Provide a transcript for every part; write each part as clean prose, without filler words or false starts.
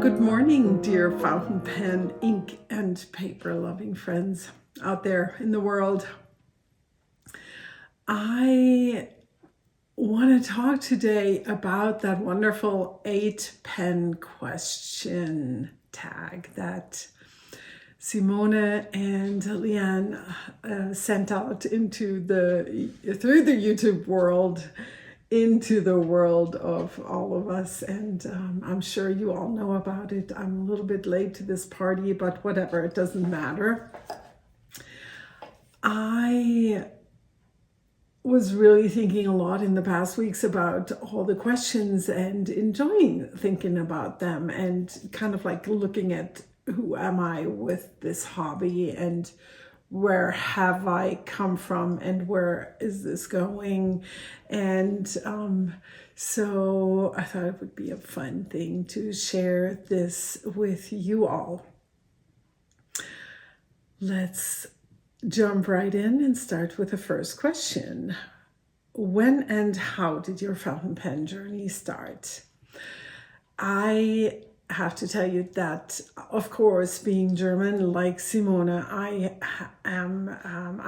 Good morning, dear fountain pen, ink, and paper loving friends out there in the world. I want to talk today about that wonderful 8-pen question tag that Simone and Liane sent out through the YouTube world into the world of all of us, and I'm sure you all know about it. I'm a little bit late to this party, but whatever, it doesn't matter. I was really thinking a lot in the past weeks about all the questions and enjoying thinking about them and kind of like looking at who am I with this hobby and where have I come from and where is this going? And so I thought it would be a fun thing to share this with you all. Let's jump right in and start with the first question. When and how did your fountain pen journey start? I have to tell you that, of course, being German, like Simone, I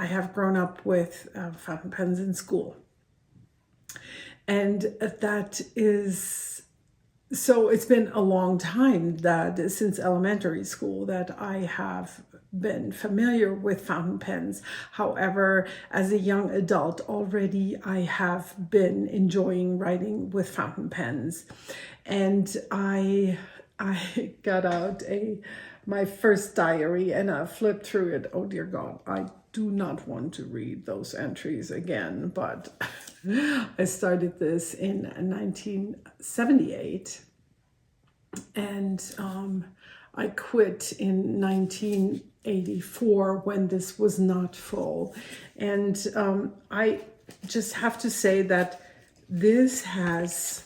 have grown up with fountain pens in school. And that is, so it's been a long time that since elementary school that I have been familiar with fountain pens. However, as a young adult already, I have been enjoying writing with fountain pens. And I got out my first diary and I flipped through it. Oh dear God, I do not want to read those entries again, but I started this in 1978 and I quit in 1984 when this was not full. And I just have to say that this has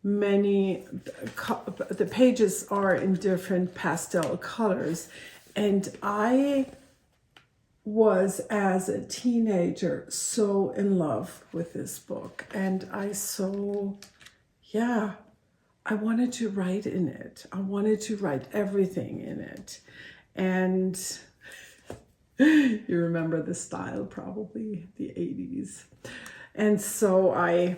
the pages are in different pastel colors, and I was as a teenager so in love with this book, and I wanted to write in it. I wanted to write everything in it. And you remember the style, probably the 80s. And so I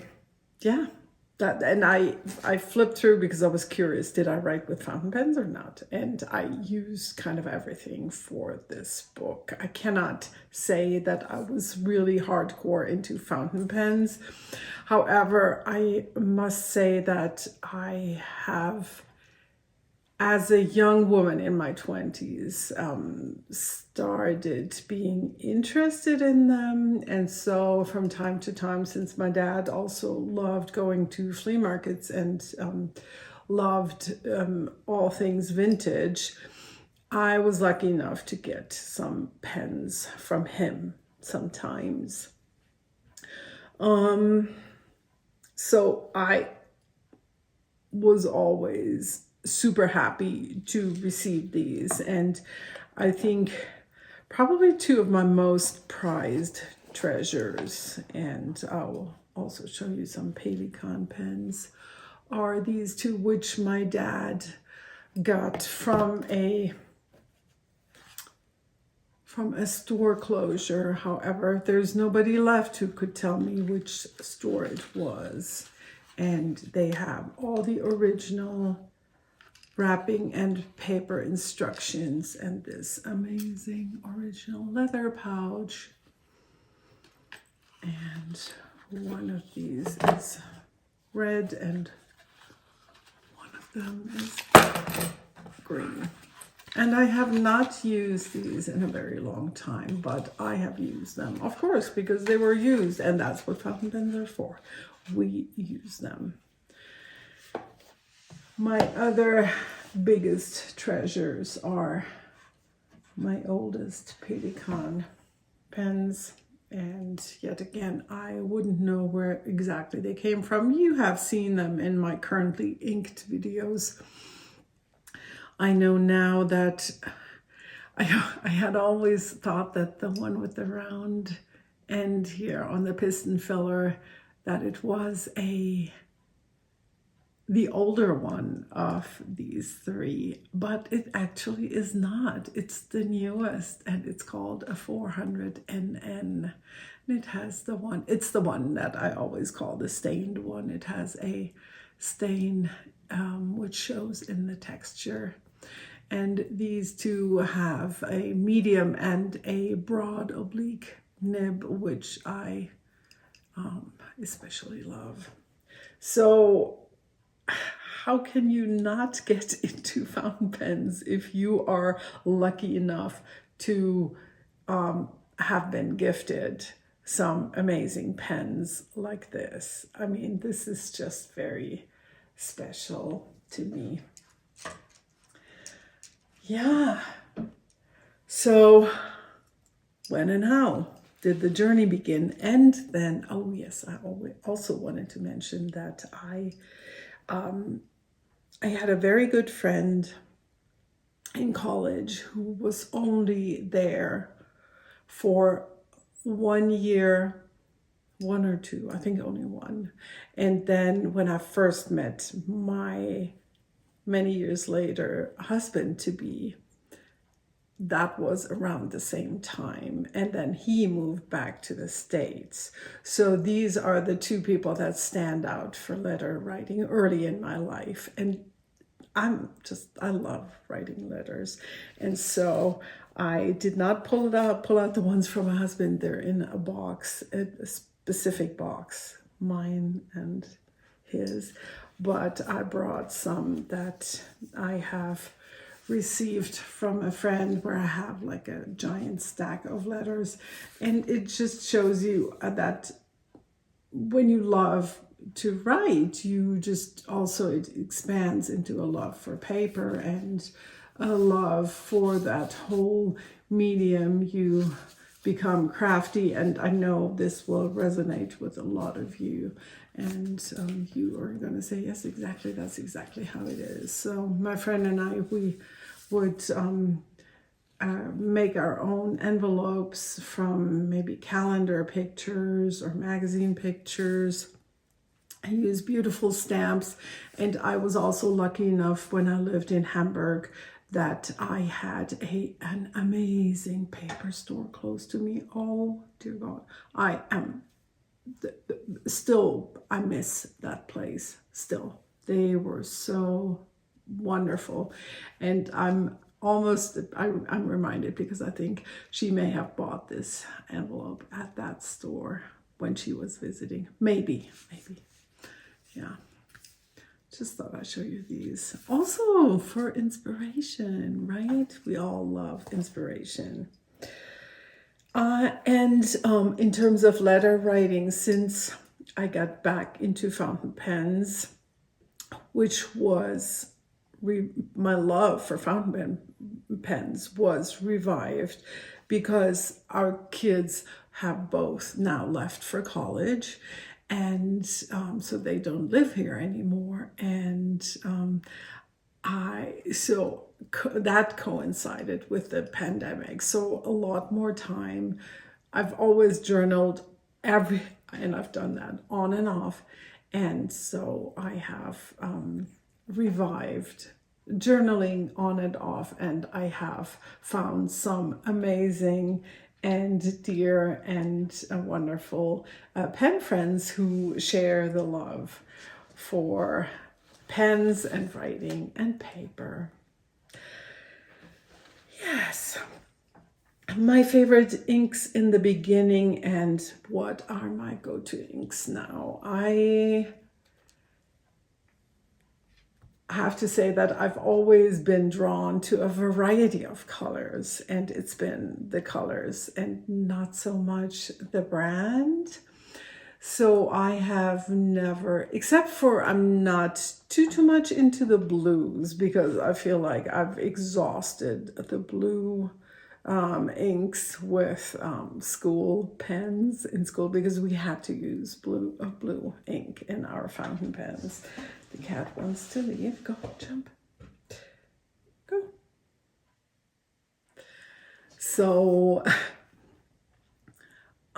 flipped through because I was curious, did I write with fountain pens or not? And I used kind of everything for this book. I cannot say that I was really hardcore into fountain pens. However, I must say that I have, as a young woman in my 20s, started being interested in them. And so from time to time, since my dad also loved going to flea markets and loved all things vintage, I was lucky enough to get some pens from him sometimes. So I was always super happy to receive these, and I think probably two of my most prized treasures, and I'll also show you some Papertalk pens, are these two, which my dad got from a store closure. However, there's nobody left who could tell me which store it was, and they have all the original wrapping and paper instructions and this amazing original leather pouch. And one of these is red and one of them is green. And I have not used these in a very long time, but I have used them, of course, because they were used, and that's what fountain pens are for. We use them. My other biggest treasures are my oldest Papertalk pens, and yet again, I wouldn't know where exactly they came from. You have seen them in my currently inked videos. I know now that I had always thought that the one with the round end here on the piston filler, that it was a the older one of these three, but it actually is not. It's the newest, and it's called a 400 NN. And it has it's the one that I always call the stained one. It has a stain which shows in the texture. And these two have a medium and a broad oblique nib, which I especially love. So how can you not get into fountain pens if you are lucky enough to have been gifted some amazing pens like this? I mean, this is just very special to me. Yeah. So when and how did the journey begin? And then, oh yes, I also wanted to mention that I had a very good friend in college who was only there for 1 year, one or two, I think only one. And then when I first met my many years later husband to be, that was around the same time. And then he moved back to the States. So these are the two people that stand out for letter writing early in my life. And I love writing letters. And so I did not pull out the ones from my husband. They're in a box, a specific box, mine and his. But I brought some that I have received from a friend, where I have like a giant stack of letters. And it just shows you that when you love to write, you just also, it expands into a love for paper and a love for that whole medium. You become crafty, and I know this will resonate with a lot of you. And you are going to say, yes, exactly, that's exactly how it is. So my friend and I, we would make our own envelopes from maybe calendar pictures or magazine pictures. I use beautiful stamps. And I was also lucky enough when I lived in Hamburg that I had an amazing paper store close to me. Oh, dear God. I miss that place still. They were so wonderful. And I'm reminded, because I think she may have bought this envelope at that store when she was visiting. Maybe. Yeah. Just thought I'd show you these. Also for inspiration, right? We all love inspiration. And in terms of letter writing, since I got back into fountain pens, which was my love for fountain pens was revived, because our kids have both now left for college, and so they don't live here anymore. And that coincided with the pandemic. So a lot more time. I've always journaled and I've done that on and off. And so I have revived journaling on and off, and I have found some amazing and dear and wonderful pen friends who share the love for pens and writing and paper. Yes. My favorite inks in the beginning, and what are my go-to inks now? I have to say that I've always been drawn to a variety of colors, and it's been the colors and not so much the brand. So I have never, except for I'm not too much into the blues, because I feel like I've exhausted the blue inks with school pens in school, because we had to use blue ink in our fountain pens. The cat wants to leave. Go, jump. Go. So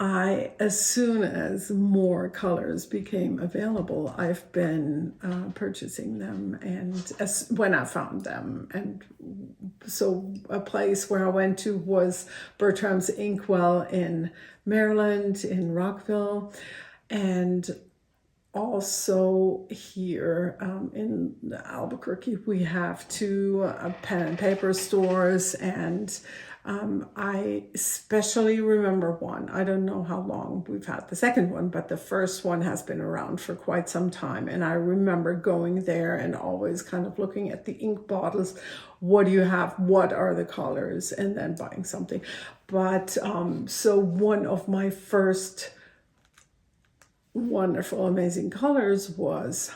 as soon as more colors became available, I've been purchasing them, and when I found them. And so a place where I went to was Bertram's Inkwell in Maryland, in Rockville, and also here in Albuquerque, we have two pen and paper stores, and I especially remember one. I don't know how long we've had the second one, but the first one has been around for quite some time. And I remember going there and always kind of looking at the ink bottles. What do you have? What are the colors? And then buying something. But so one of my first wonderful, amazing colors was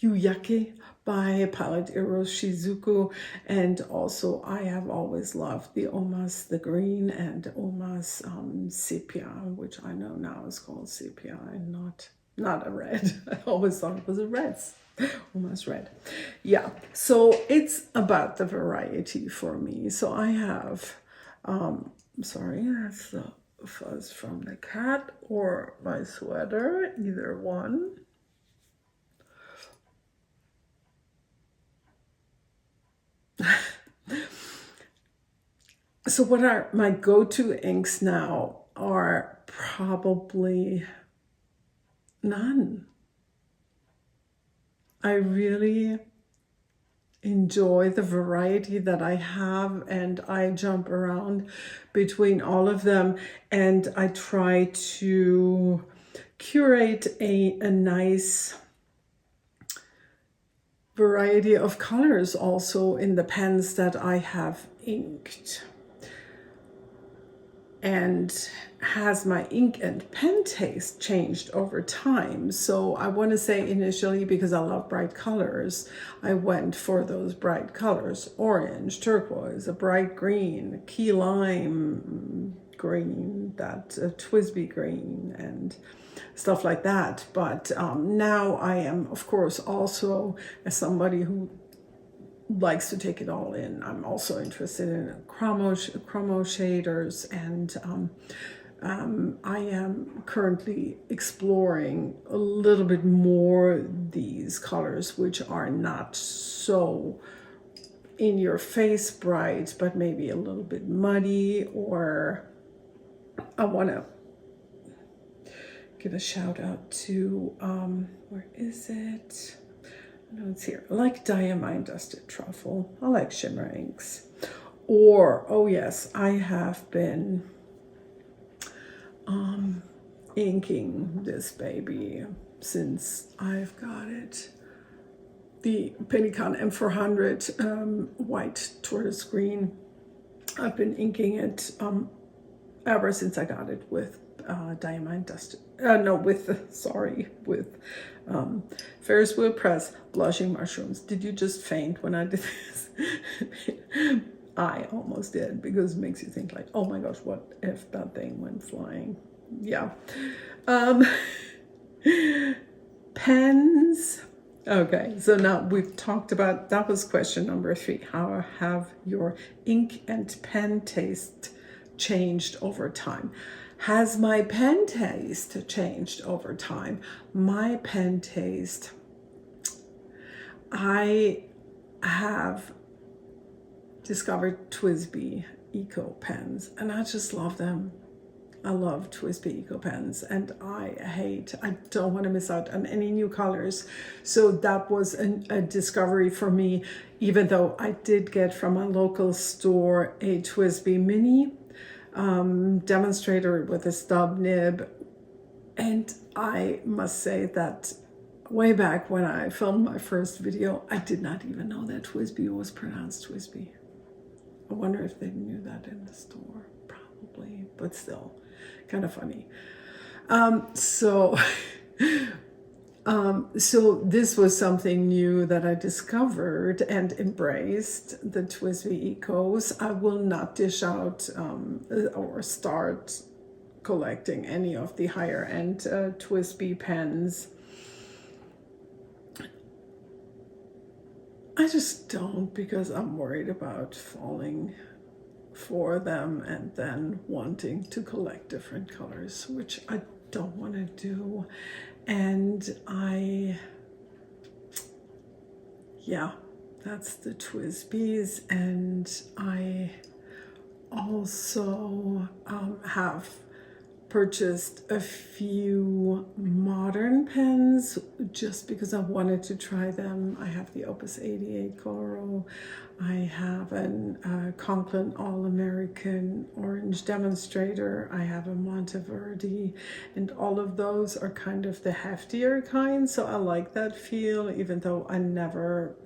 Yuyake by Palette Eros Shizuku. And also I have always loved the Omas, the green, and Omas sepia, which I know now is called sepia and not a red. I always thought it was a red. Almost red. Yeah, so it's about the variety for me. So I have sorry, that's the fuzz from the cat or my sweater, either one. So what are my go-to inks now are probably none. I really enjoy the variety that I have, and I jump around between all of them, and I try to curate a nice variety of colors also in the pens that I have inked. And has my ink and pen taste changed over time? So I want to say initially, because I love bright colors, I went for those bright colors: orange, turquoise, a bright green, key lime green, that Twisby green, and stuff like that. But now I am, of course, also as somebody who likes to take it all in, I'm also interested in chromo shaders, and I am currently exploring a little bit more these colors, which are not so in your face bright, but maybe a little bit muddy. Or I want to give a shout out to, where is it? No, it's here. I like diamine dusted truffle. I like shimmer inks. Or, oh yes, I have been inking this baby since I've got it. The Pennycon M400 white tortoise green. I've been inking it ever since I got it with diamine dusted. With Ferris wheel press blushing mushrooms. Did you just faint when I did this? I almost did, because it makes you think like, oh my gosh, what if that thing went flying? Yeah. Pens. Okay, so now we've talked about, that was question number 3. How have your ink and pen taste changed over time? Has my pen taste changed over time? My pen taste, I have discovered Twisby Eco pens, and I just love them. I love Twisby Eco pens, and I don't want to miss out on any new colors. So that was a discovery for me, even though I did get from a local store a Twisby Mini demonstrator with a stub nib. And I must say that way back when I filmed my first video, I did not even know that Twisby was pronounced Twisby. I wonder if they knew that in the store. Probably, but still kind of funny. So this was something new that I discovered and embraced, the Twisby Ecos. I will not dish out or start collecting any of the higher end Twisby pens. I just don't, because I'm worried about falling for them and then wanting to collect different colors, which I don't want to do. And yeah, that's the Twisbees. And I also have purchased a few modern pens just because I wanted to try them. I have the Opus 88 Coral. I have a Conklin All-American Orange Demonstrator. I have a Monteverdi, and all of those are kind of the heftier kind, so I like that feel, even though I never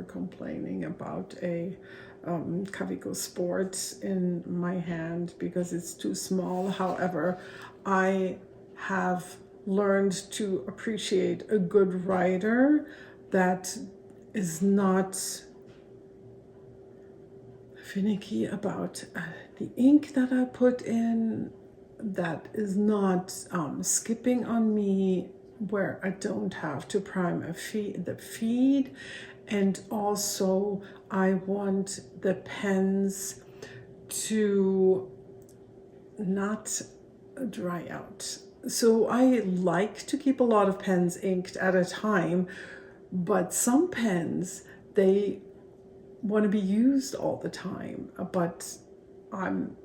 complaining about a Kavico Sport in my hand because it's too small. However, I have learned to appreciate a good writer that is not finicky about the ink that I put in, that is not skipping on me, where I don't have to prime the feed. And also I want the pens to not dry out. So I like to keep a lot of pens inked at a time, but some pens, they want to be used all the time. But I'm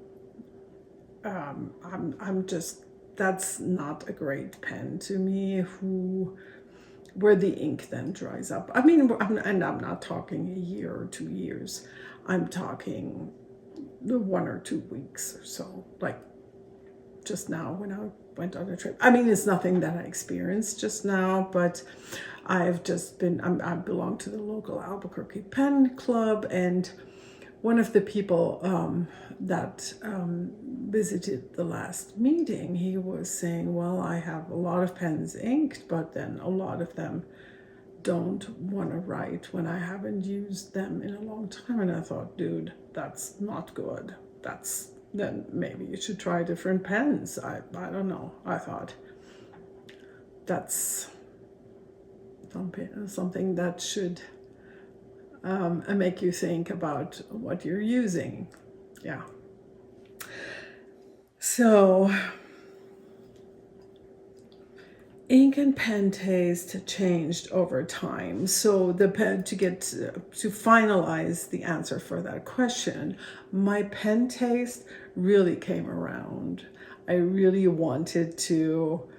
just, that's not a great pen to me, where the ink then dries up. I mean, and I'm not talking a year or 2 years. I'm talking the 1 or 2 weeks or so, like just now when I went on a trip. I mean, it's nothing that I experienced just now, but I've just been, I belong to the local Albuquerque Pen Club, and one of the people that visited the last meeting, he was saying, well, I have a lot of pens inked, but then a lot of them don't want to write when I haven't used them in a long time. And I thought, dude, that's not good. Then maybe you should try different pens. I don't know. I thought that's something that should make you think about what you're using. Yeah. So ink and pen taste changed over time. So the pen, to finalize the answer for that question, my pen taste really came around. I really wanted to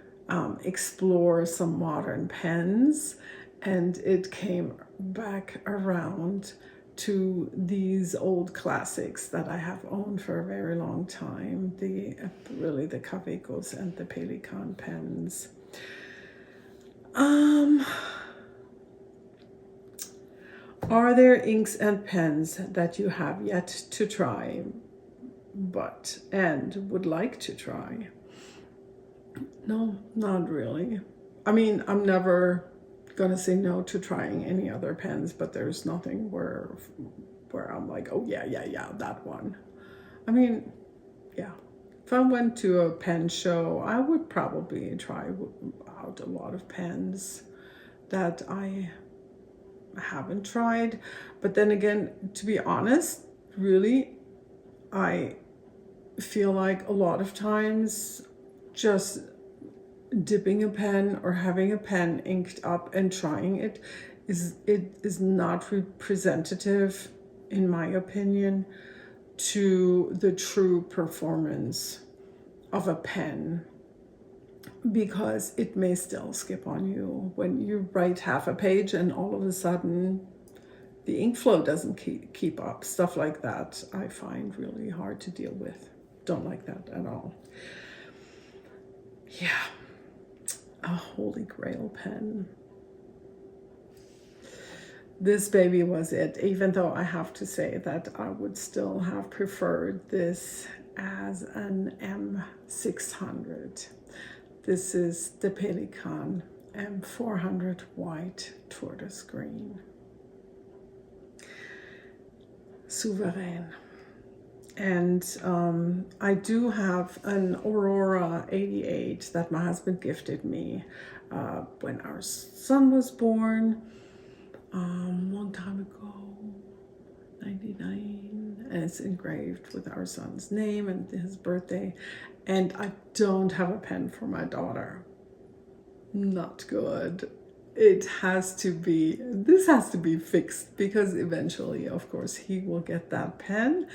explore some modern pens, and it came back around to these old classics that I have owned for a very long time, the Cavicos and the Pelikan pens. Are there inks and pens that you have yet to try and would like to try? No, not really. I mean, I'm never gonna say no to trying any other pens, but there's nothing where I'm like, oh yeah, that one. I mean, yeah, if I went to a pen show, I would probably try out a lot of pens that I haven't tried. But then again, to be honest, really, I feel like a lot of times just dipping a pen or having a pen inked up and trying it is not representative, in my opinion, to the true performance of a pen, because it may still skip on you when you write half a page and all of a sudden the ink flow doesn't keep up. Stuff like that I find really hard to deal with. Don't like that at all. Yeah. A holy grail pen. This baby was it, even though I have to say that I would still have preferred this as an M600. This is the Pelikan M400 white tortoise green. Souverain. And I do have an Aurora 88 that my husband gifted me when our son was born, long time ago, 99. and it's engraved with our son's name and his birthday. And I don't have a pen for my daughter. Not good. This has to be fixed, because eventually, of course, he will get that pen,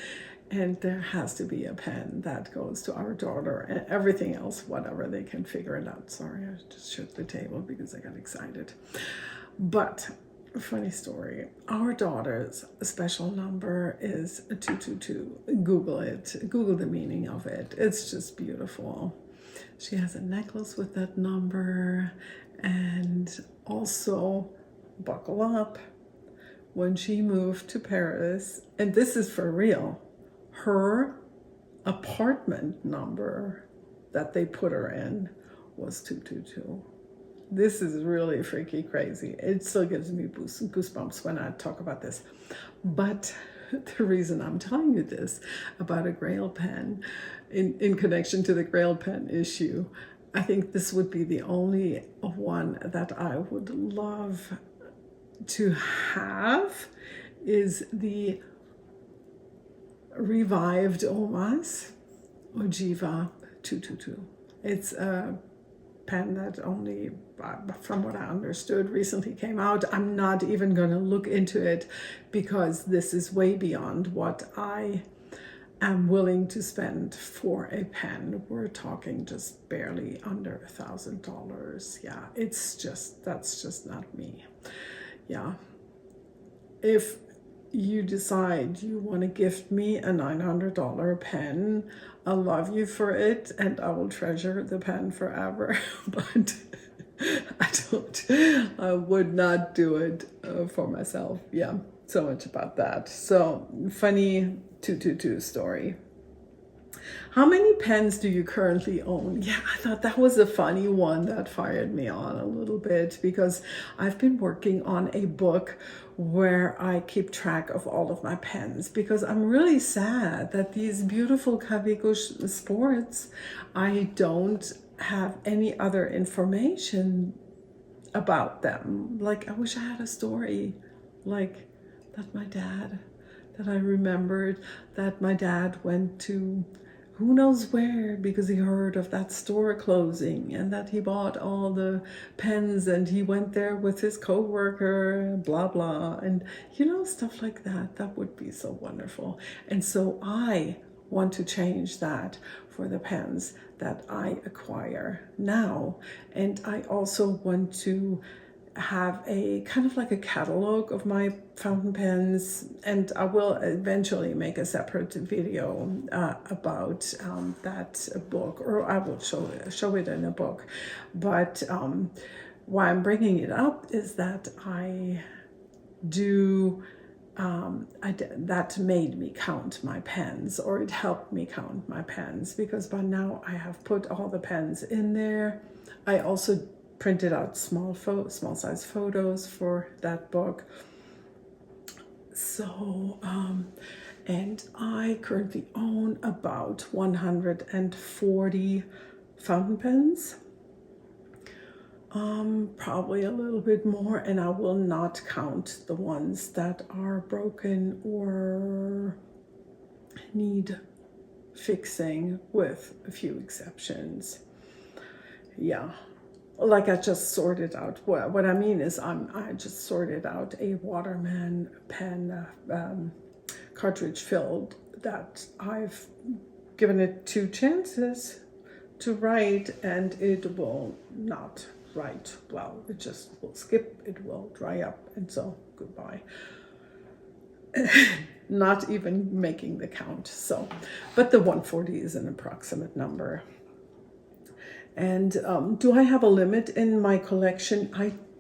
and there has to be a pen that goes to our daughter, and everything else, whatever, they can figure it out. Sorry, I just shook the table because I got excited. But funny story, our daughter's special number is 222. Google it. Google the meaning of it. It's just beautiful. She has a necklace with that number, and also, buckle up, when she moved to Paris, and this is for real, her apartment number that they put her in was 222. This is really freaky crazy. It still gives me goosebumps when I talk about this. But the reason I'm telling you this about a Grail pen in connection to the Grail pen issue, I think this would be the only one that I would love to have, is the revived Omas Ojiva 222. It's a pen that only, from what I understood, recently came out. I'm not even going to look into it, because this is way beyond what I am willing to spend for a pen. We're talking just barely under $1,000. Yeah, that's just not me. Yeah. If you decide you want to gift me a $900 pen, I'll love you for it, and I will treasure the pen forever. But I would not do it for myself. Yeah, so much about that. So, funny 222 story. How many pens do you currently own? Yeah, I thought that was a funny one that fired me on a little bit, because I've been working on a book where I keep track of all of my pens, because I'm really sad that these beautiful Kaweco Sports, I don't have any other information about them. Like, I wish I had a story like that I remembered that my dad went to who knows where, because he heard of that store closing, and that he bought all the pens, and he went there with his co-worker, blah blah, and stuff like that. That would be so wonderful. And so I want to change that for the pens that I acquire now. And I also want to have a kind of like a catalog of my fountain pens, and I will eventually make a separate video about that book, or I will show it in a book. But why I'm bringing it up is that that made me count my pens, or it helped me count my pens, because by now I have put all the pens in there. I also printed out small size photos for that book. So, and I currently own about 140 fountain pens, probably a little bit more, and I will not count the ones that are broken or need fixing, with a few exceptions. Yeah. Like, I just sorted out, what I mean is I just sorted out a Waterman pen, cartridge filled, that I've given it 2 chances to write, and it will not write well. It just will skip, it will dry up, and so goodbye. Not even making the count. So, but the 140 is an approximate number. And do I have a limit in my collection?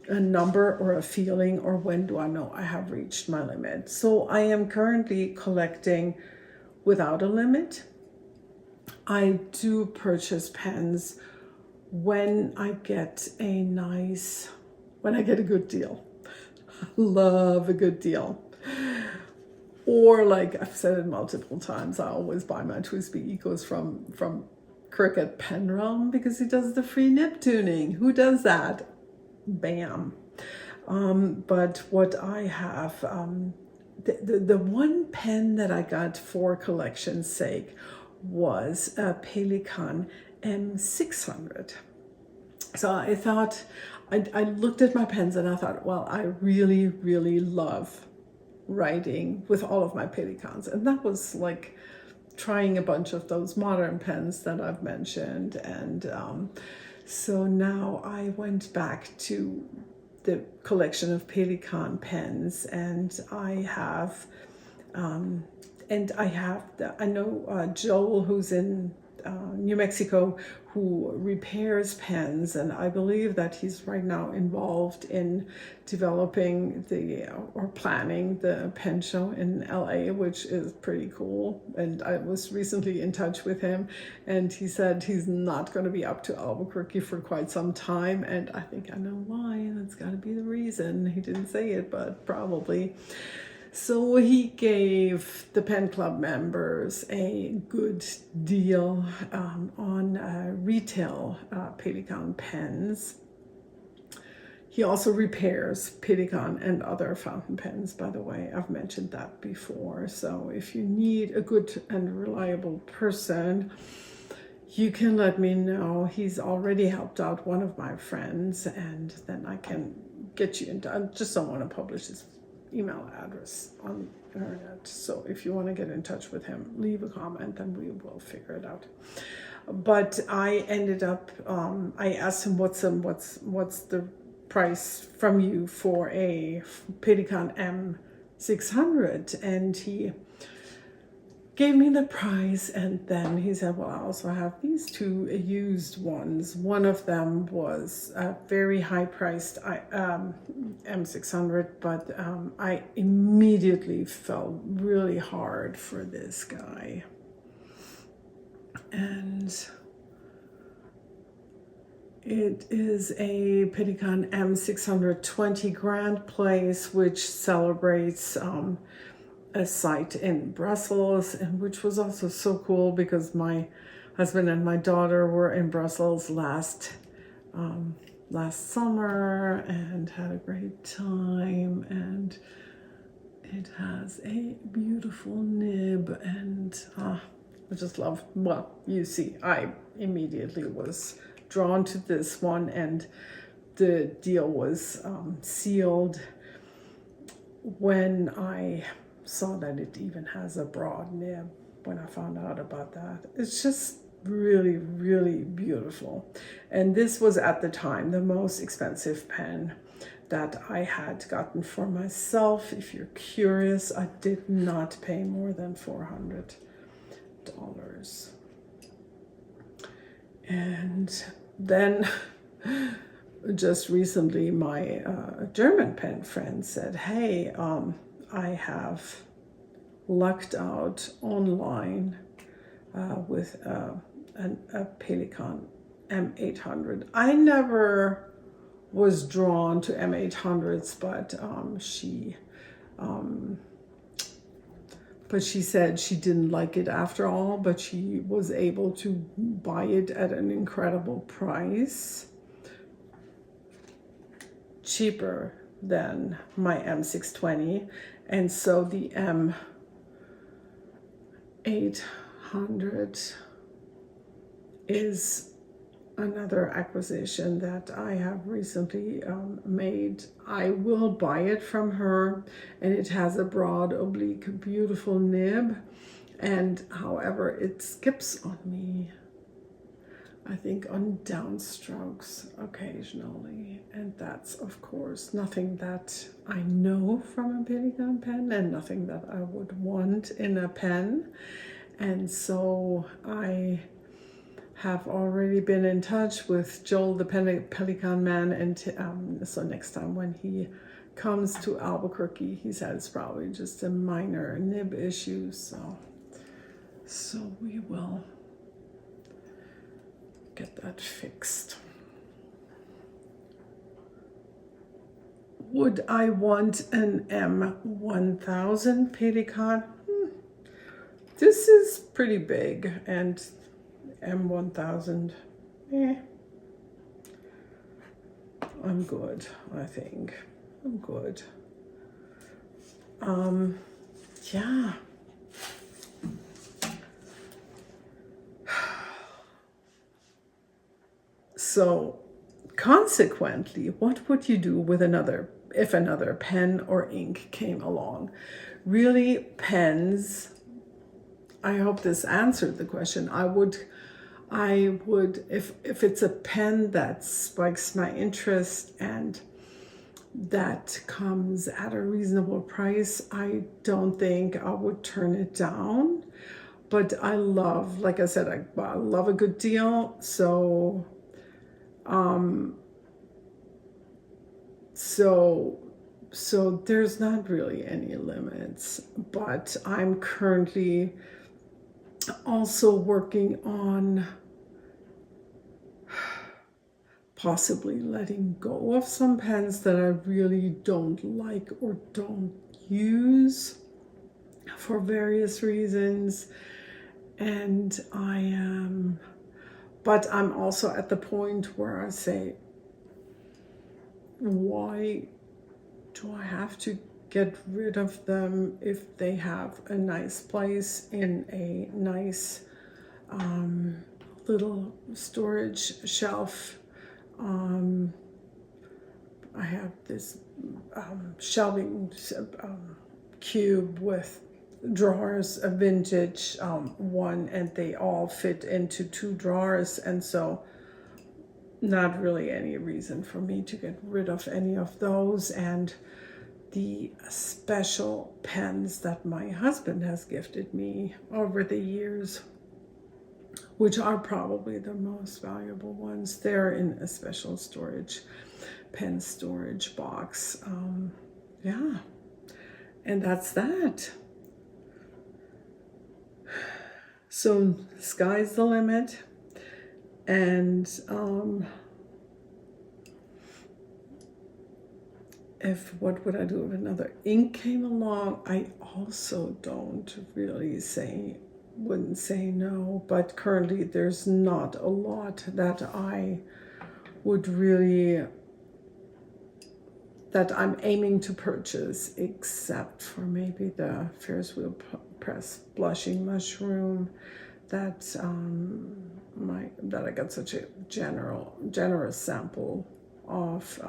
A number or a feeling, or when do I know I have reached my limit? So I am currently collecting without a limit. I do purchase pens when I get a good deal. Love a good deal. Or, like I've said it multiple times, I always buy my TWSBI Ecos from Cricut Pen Realm, because he does the free nib tuning. Who does that? Bam. But what I have the one pen that I got for collection's sake was a Pelikan M600. So I thought, I looked at my pens and I thought, well, I really, really love writing with all of my Pelikans. And that was like trying a bunch of those modern pens that I've mentioned. And so now I went back to the collection of Pelikan pens, and I have I know Joel, who's in New Mexico, who repairs pens, and I believe that he's right now involved in developing or planning the pen show in LA, which is pretty cool. And I was recently in touch with him, and he said he's not going to be up to Albuquerque for quite some time, and I think I know why. That's got to be the reason. He didn't say it, but probably. So he gave the pen club members a good deal on retail Pelikan pens. He also repairs Pelikan and other fountain pens, by the way. I've mentioned that before. So if you need a good and reliable person, you can let me know. He's already helped out one of my friends, and then I can get you into. I just don't want to publish his email address on the internet. So if you want to get in touch with him, leave a comment and we will figure it out. But I ended up, I asked him what's the price from you for a Pelikan M600, and he gave me the price, and then he said, well, I also have these two used ones. One of them was a very high-priced M600, but I immediately fell really hard for this guy. And it is a Pelikan M600 20 Grand Place, which celebrates a site in Brussels, and which was also so cool because my husband and my daughter were in Brussels last summer and had a great time. And it has a beautiful nib, and I just love, well, you see, I immediately was drawn to this one, and the deal was sealed when I saw that it even has a broad nib. When I found out about that, it's just really, really beautiful. And this was at the time the most expensive pen that I had gotten for myself. If you're curious, I did not pay more than $400. And then just recently my German pen friend said, hey, I have lucked out online with a Pelikan M800. I never was drawn to M800s, but she said she didn't like it after all, but she was able to buy it at an incredible price, cheaper than my M620. And so the M800 is another acquisition that I have recently made. I will buy it from her, and it has a broad, oblique, beautiful nib. And however, it skips on me, I think, on downstrokes occasionally. And that's, of course, nothing that I know from a Pelikan pen, and nothing that I would want in a pen. And so I have already been in touch with Joel, the Pelikan man, and so next time when he comes to Albuquerque, he said it's probably just a minor nib issue. So we will get that fixed. Would I want an M1000 Pelikan? This is pretty big, and M1000, I'm good, I think. I'm good. Yeah. So consequently, what would you do with if another pen or ink came along? Really, pens, I hope this answered the question. I would, if it's a pen that spikes my interest and that comes at a reasonable price, I don't think I would turn it down. But I love, like I said, I love a good deal. So, so, so there's not really any limits. But I'm currently also working on possibly letting go of some pens that I really don't like or don't use for various reasons. And I am, but I'm also at the point where I say, why do I have to get rid of them if they have a nice place in a nice little storage shelf? I have this shelving cube with drawers, a vintage one, and they all fit into 2 drawers, and so not really any reason for me to get rid of any of those. And the special pens that my husband has gifted me over the years, which are probably the most valuable ones, they're in a special pen storage box. Yeah, and that's that. So sky's the limit. And what would I do if another ink came along? I also wouldn't say no, but currently there's not a lot that I'm aiming to purchase, except for maybe the Ferris Wheel Press Blushing Mushroom that I got such a generous sample of.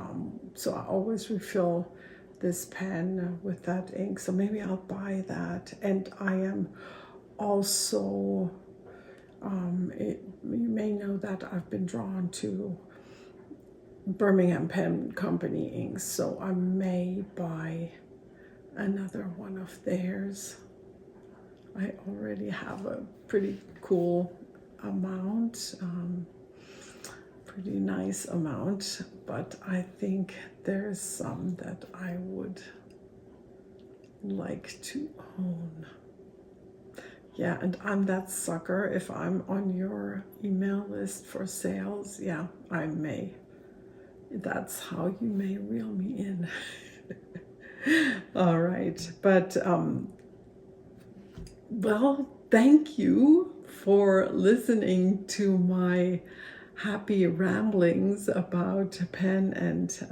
So I always refill this pen with that ink. So maybe I'll buy that. And I am also, you may know that I've been drawn to Birmingham Pen Company inks, so I may buy another one of theirs. I already have a pretty cool amount, pretty nice amount, but I think there's some that I would like to own. Yeah, and I'm that sucker. If I'm on your email list for sales, yeah, I may. That's how you may reel me in. All right, but well, thank you for listening to my happy ramblings about pens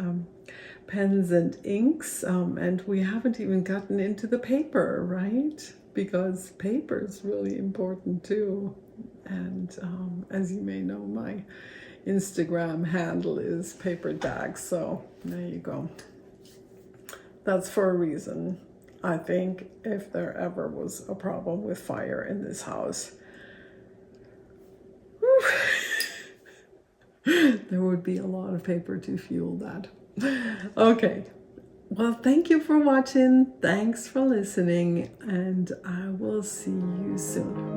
and inks, and we haven't even gotten into the paper, right? Because paper is really important too. And as you may know, my Instagram handle is Paperdag, so there you go. That's for a reason. I think if there ever was a problem with fire in this house, there would be a lot of paper to fuel that. Okay. Well, thank you for watching. Thanks for listening, and I will see you soon.